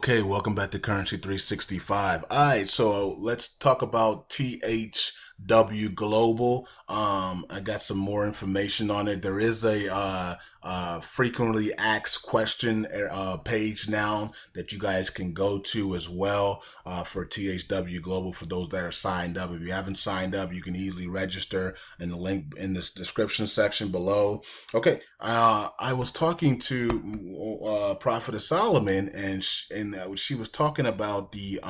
Okay, welcome back to Currency 365. All right, so let's talk about THW Global. I got some more information on it. There is a frequently asked question page now that you guys can go to as well for THW Global for those that are signed up. If you haven't signed up, you can easily register in the link in this description section below. Okay, I was talking to Prophetess Solomon, and she was talking about the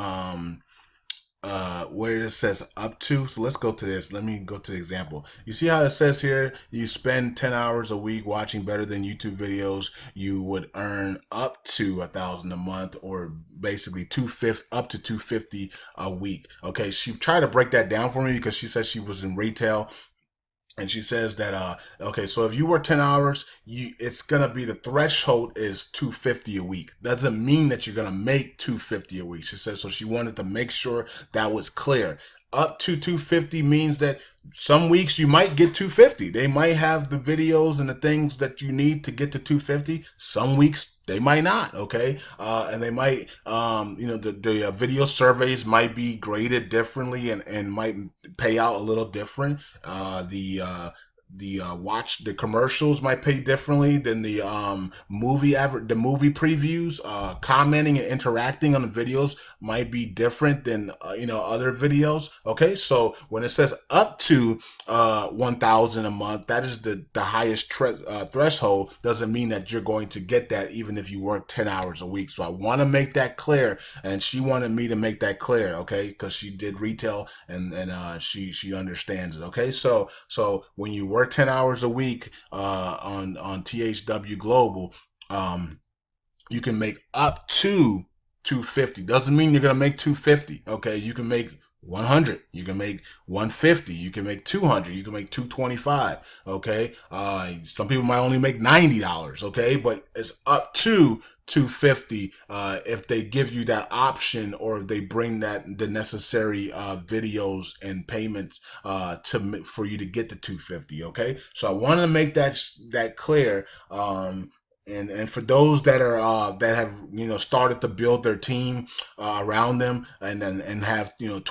where it says up to. So let's go to this. Let me go to the example. You see how it says here, you spend 10 hours a week watching better than YouTube videos, you would earn up to 1,000 a month, or basically up to 250 a week. Okay, she tried to break that down for me because she said she was in retail. And she says that okay, so if you work 10 hours, it's gonna be, the threshold is 250 a week. Doesn't mean that you're gonna make 250 a week. She says, so she wanted to make sure that was clear. Up to 250 means that some weeks you might get 250. They might have the videos and the things that you need to get to 250. Some weeks they might not, okay? And they might, the video surveys might be graded differently and might pay out a little different. The commercials might pay differently than the movie previews. Commenting and interacting on the videos might be different than other videos. Okay, so when it says up to 1,000 a month, that is the highest threshold. Doesn't mean that you're going to get that even if you work 10 hours a week. So I want to make that clear, and she wanted me to make that clear, okay, because she did retail and she understands it. Okay, so when you work 10 hours a week on THW Global, you can make up to 250. Doesn't mean you're gonna make 250. Okay, you can make 100, you can make 150, you can make 200, you can make 225. Okay, some people might only make $90. Okay, but it's up to 250 if they give you that option, or if they bring the necessary videos and payments for you to get to 250. Okay, so I want to make that clear. And for those that are that have started to build their team around them, and have 10,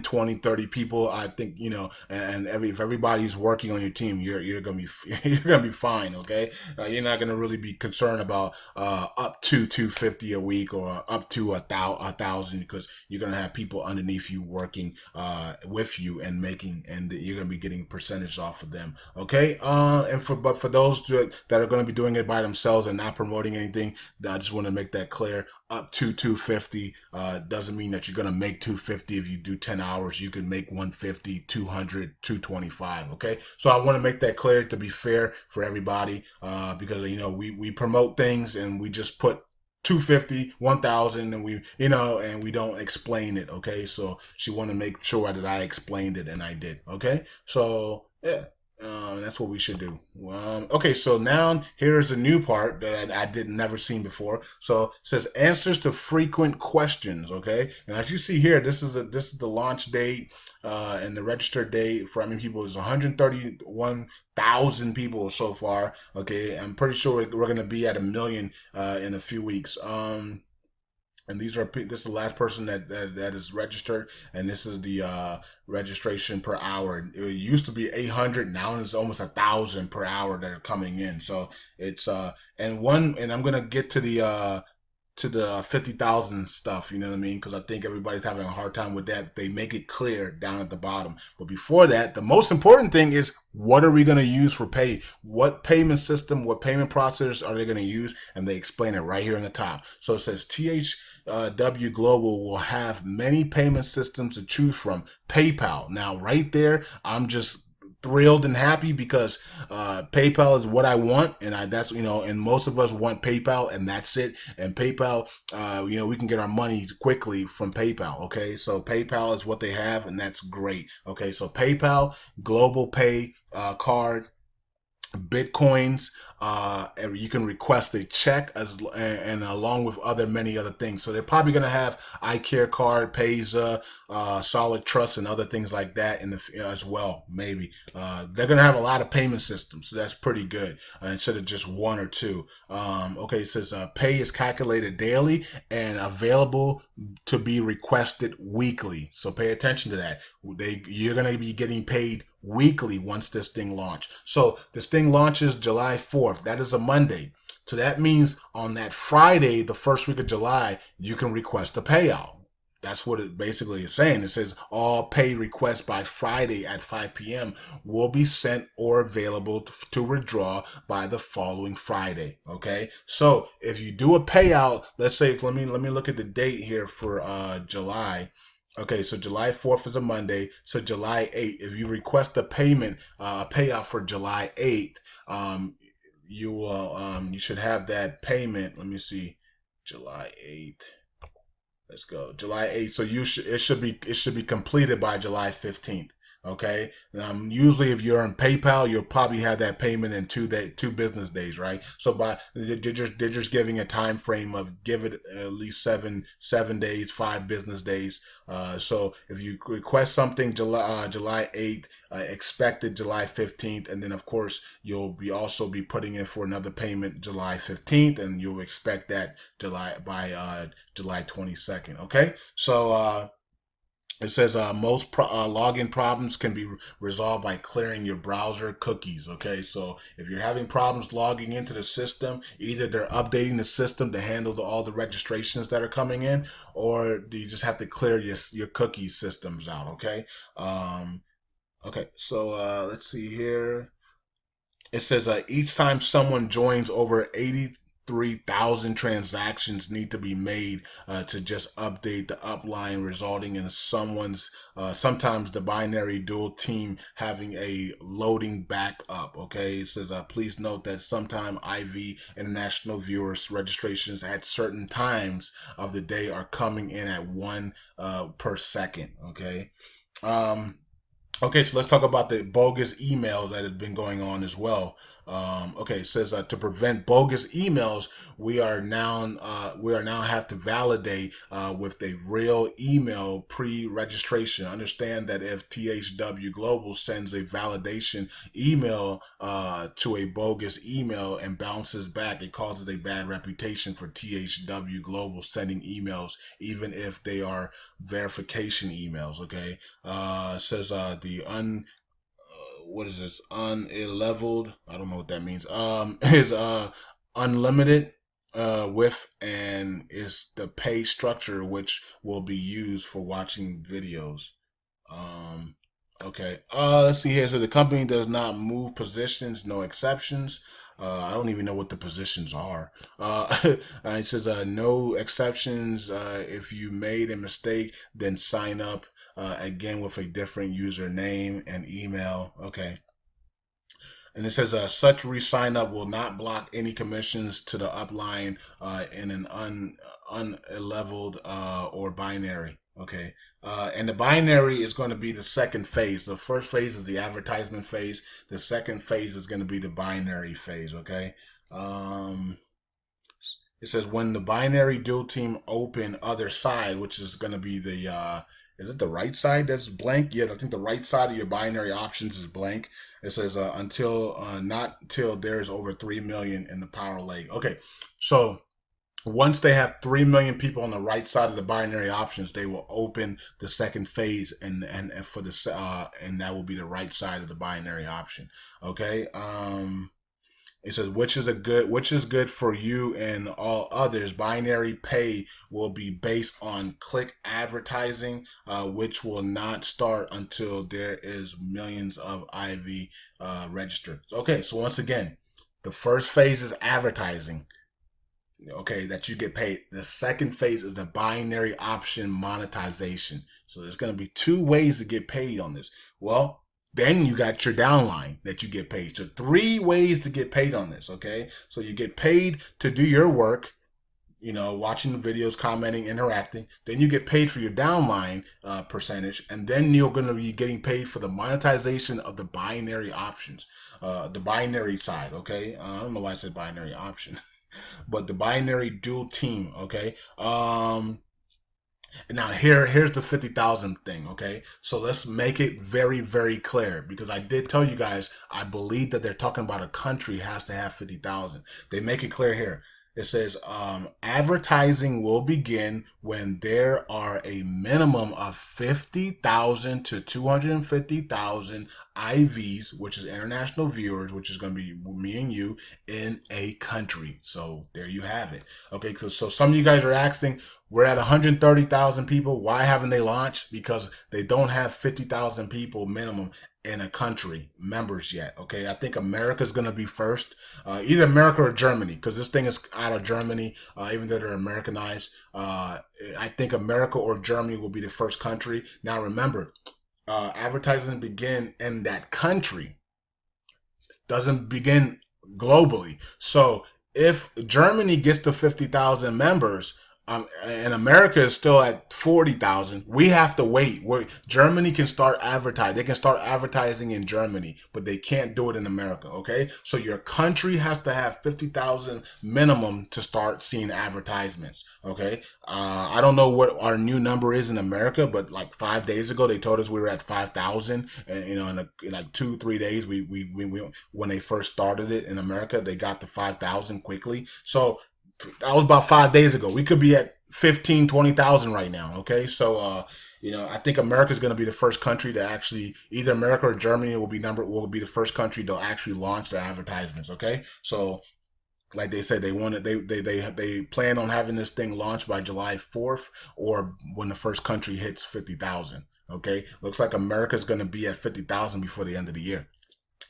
20, 30 people, I think if everybody's working on your team, you're gonna be you're gonna be fine. Okay, you're not gonna really be concerned about up to 250 a week or up to 1,000, because you're gonna have people underneath you working with you and you're gonna be getting percentage off of them. Okay, but for those that are gonna be doing it by themselves and not promoting anything, I just want to make that clear. Up to 250 doesn't mean that you're going to make 250 if you do 10 hours. You can make 150, 200, 225. Okay, so I want to make that clear to be fair for everybody, because we promote things and we just put 250, 1,000, and we don't explain it. Okay, so she wanted to make sure that I explained it, and I did. Okay, so yeah. That's what we should do. Okay, so now here's a new part that I didn't never seen before. So it says answers to frequent questions. Okay, and as you see here, this is the launch date, and the registered date for how many people is 131,000 people so far. Okay, I'm pretty sure we're gonna be at 1 million in a few weeks. And this is the last person that is registered, and this is the registration per hour. It used to be 800, now it's almost 1,000 per hour that are coming in. So it's and I'm gonna get to the 50,000 stuff, you know what I mean? Because I think everybody's having a hard time with that. They make it clear down at the bottom. But before that, the most important thing is, what are we going to use for pay? What payment system, what payment processors are they going to use? And they explain it right here in the top. So it says THW Global will have many payment systems to choose from. PayPal. Now, right there, I'm just thrilled and happy because PayPal is what I want, and and most of us want PayPal, and that's it. And PayPal, we can get our money quickly from PayPal. Okay, so PayPal is what they have, and that's great. Okay, so PayPal, Global Pay card, Bitcoins. You can request a check and along with many other things. So they're probably going to have iCare card, Payza, Solid Trust, and other things like that in the as well. Maybe they're going to have a lot of payment systems, so that's pretty good instead of just one or two. Okay, it says pay is calculated daily and available to be requested weekly. So pay attention to that. You're going to be getting paid weekly once this thing launches. So this thing launches July 4th. That is a Monday. So that means on that Friday, the first week of July, you can request a payout. That's what it basically is saying. It says all pay requests by Friday at 5 p.m. will be sent or available to withdraw by the following Friday. Okay, so if you do a payout, let's say, let me look at the date here for July. Okay, so July 4th is a Monday. So July 8th, if you request a payment, payout for July 8th, you will you should have that payment. Let me see, July 8th. Let's go. July 8th. So it should be completed by July 15th. Okay. Usually, if you're on PayPal, you'll probably have that payment in 2 business days, right? So they're just giving a time frame of give it at least seven days, 5 business days. So if you request something July 8th, expected July 15th, and then of course you'll also be putting in for another payment July 15th, and you'll expect that July 22nd. Okay, so it says most login problems can be resolved by clearing your browser cookies. Okay, so if you're having problems logging into the system, either they're updating the system to handle all the registrations that are coming in, or you just have to clear your cookie systems out. Okay, okay, so let's see here. It says each time someone joins, over 83,000 transactions need to be made to just update the upline, resulting in sometimes the binary dual team having a loading back up. Okay, it says please note that sometime IV international viewers registrations at certain times of the day are coming in at 1 per second. Okay. Okay, so let's talk about the bogus emails that have been going on as well. Okay, it says to prevent bogus emails, we are now have to validate with a real email pre-registration. Understand that if THWGlobal sends a validation email to a bogus email and bounces back, it causes a bad reputation for THWGlobal sending emails, even if they are verification emails. Okay, it says what is this, unleveled, I don't know what that means, is unlimited width, and is the pay structure which will be used for watching videos. Okay, let's see here. So the company does not move positions, no exceptions. I don't even know what the positions are. It says no exceptions. If you made a mistake, then sign up again with a different username and email. Okay. And it says such re-sign up will not block any commissions to the upline in an unleveled or binary. Okay. And the binary is going to be the second phase. The first phase is the advertisement phase. The second phase is going to be the binary phase. Okay. It says when the binary dual team open other side, which is going to be the is it the right side that's blank? Yeah, I think the right side of your binary options is blank. It says not till there's over 3 million in the power lake. Okay, so once they have 3 million people on the right side of the binary options, they will open the second phase, and for the and that will be the right side of the binary option. Okay. It says which is good for you and all others. Binary pay will be based on click advertising, which will not start until there is millions of IV registered. Okay, so once again, the first phase is advertising. Okay, that you get paid. The second phase is the binary option monetization. So there's going to be 2 ways to get paid on this. Well, then you got your downline that you get paid. So 3 ways to get paid on this. Okay, so you get paid to do your work, watching the videos, commenting, interacting. Then you get paid for your downline percentage, and then you're going to be getting paid for the monetization of the binary options. the binary side. Okay, I don't know why I said binary option, but the binary dual team. Okay. Now here's the 50,000 thing, okay? So let's make it very, very clear, because I did tell you guys I believe that they're talking about a country has to have 50,000. They make it clear here. It says advertising will begin when there are a minimum of 50,000 to 250,000 IVs, which is international viewers, which is going to be me and you, in a country. So there you have it. Okay, so some of you guys are asking, we're at 130,000 people. Why haven't they launched? Because they don't have 50,000 people minimum in a country members yet. Okay, I think America's going to be first, either America or Germany, because this thing is out of Germany, even though they're Americanized. I think America or Germany will be the first country. Now remember, advertising begin in that country, doesn't begin globally. So if Germany gets to 50,000 members, and America is still at 40,000, we have to wait. Germany can start advertising. They can start advertising in Germany, but they can't do it in America, okay? So your country has to have 50,000 minimum to start seeing advertisements, okay? I don't know what our new number is in America, but like 5 days ago, they told us we were at 5,000. And, you know, in like 2-3 days, we when they first started it in America, they got to 5,000 quickly. So that was about 5 days ago. We could be at 15, 20,000 right now. Okay. So, you know, I think America is going to be the first country to actually, either America or Germany will be the first country to actually launch their advertisements. Okay. So like they said, they plan on having this thing launched by July 4th, or when the first country hits 50,000. Okay. Looks like America is going to be at 50,000 before the end of the year.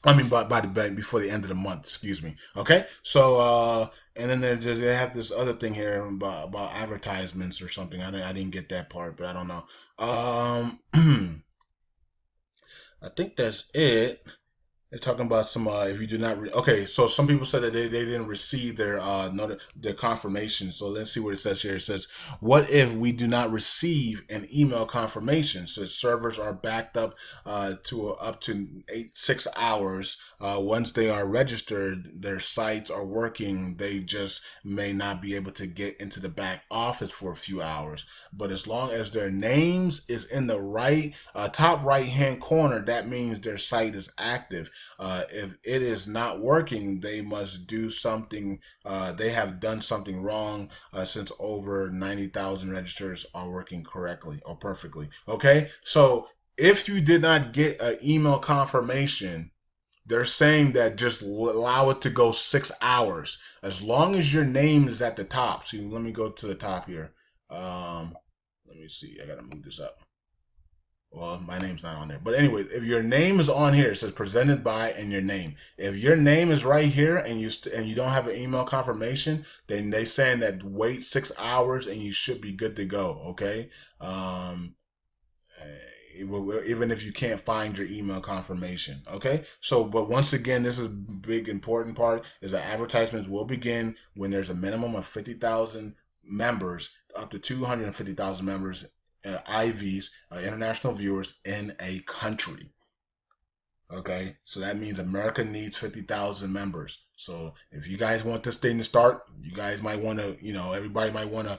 I mean, before the end of the month, excuse me. Okay, so and then they have this other thing here about advertisements or something. I didn't get that part, but I don't know. I think that's it. They're talking about some if you do not okay, so some people said that they didn't receive their their confirmation. So let's see what it says here. It says, what if we do not receive an email confirmation? So servers are backed up to up to 6 hours. Once they are registered, their sites are working. They just may not be able to get into the back office for a few hours. But as long as their names is in the right top right hand corner, that means their site is active. If it is not working, they must do something. They have done something wrong, since over 90,000 registers are working correctly or perfectly. Okay, so if you did not get an email confirmation, they're saying that just allow it to go 6 hours, as long as your name is at the top. See, let me go to the top here. Let me see. I gotta move this up. Well, my name's not on there. But anyway, if your name is on here, it says presented by and your name. If your name is right here and you don't have an email confirmation, then they saying that wait 6 hours and you should be good to go. Okay. Even if you can't find your email confirmation. Okay. So, but once again, this is big important part is that advertisements will begin when there's a minimum of 50,000 members, up to 250,000 members, IVs, international viewers in a country. Okay, so that means America needs 50,000 members. So if you guys want this thing to start, you guys might want to, you know, everybody might want to,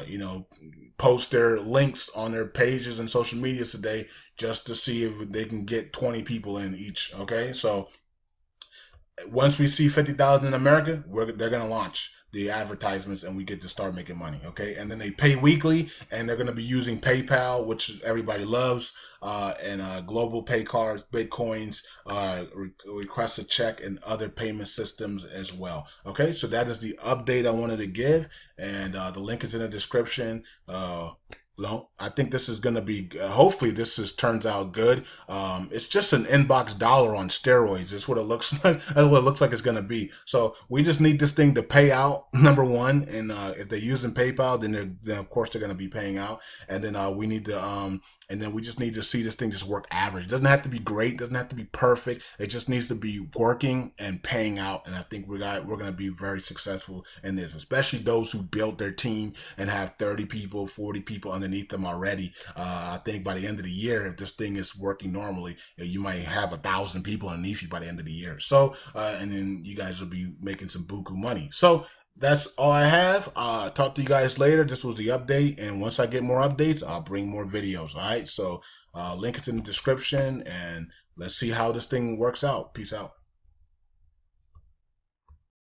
you know, post their links on their pages and social medias today, just to see if they can get 20 people in each. Okay, so once we see 50,000 in America, they're gonna launch the advertisements and we get to start making money. Okay, and then they pay weekly, and they're gonna be using PayPal, which everybody loves, and global pay cards, Bitcoins, request a check, and other payment systems as well. Okay, so that is the update I wanted to give, and the link is in the description. I think this is going to be, hopefully this turns out good. It's just an inbox dollar on steroids. That's what it looks like. That's what it looks like it's going to be. So we just need this thing to pay out, number one. And if they're using PayPal, then of course they're going to be paying out. And then we need to and then we just need to see this thing just work average. It doesn't have to be great, doesn't have to be perfect. It just needs to be working and paying out. And I think we're going to be very successful in this, especially those who built their team and have 30 people, 40 people underneath them already. I think by the end of the year, if this thing is working normally, you might have 1,000 people underneath you by the end of the year. So, and then you guys will be making some buku money. So that's all I have. Talk to you guys later. This was the update, and once I get more updates, I'll bring more videos. All right, so link is in the description, and let's see how this thing works out. Peace out.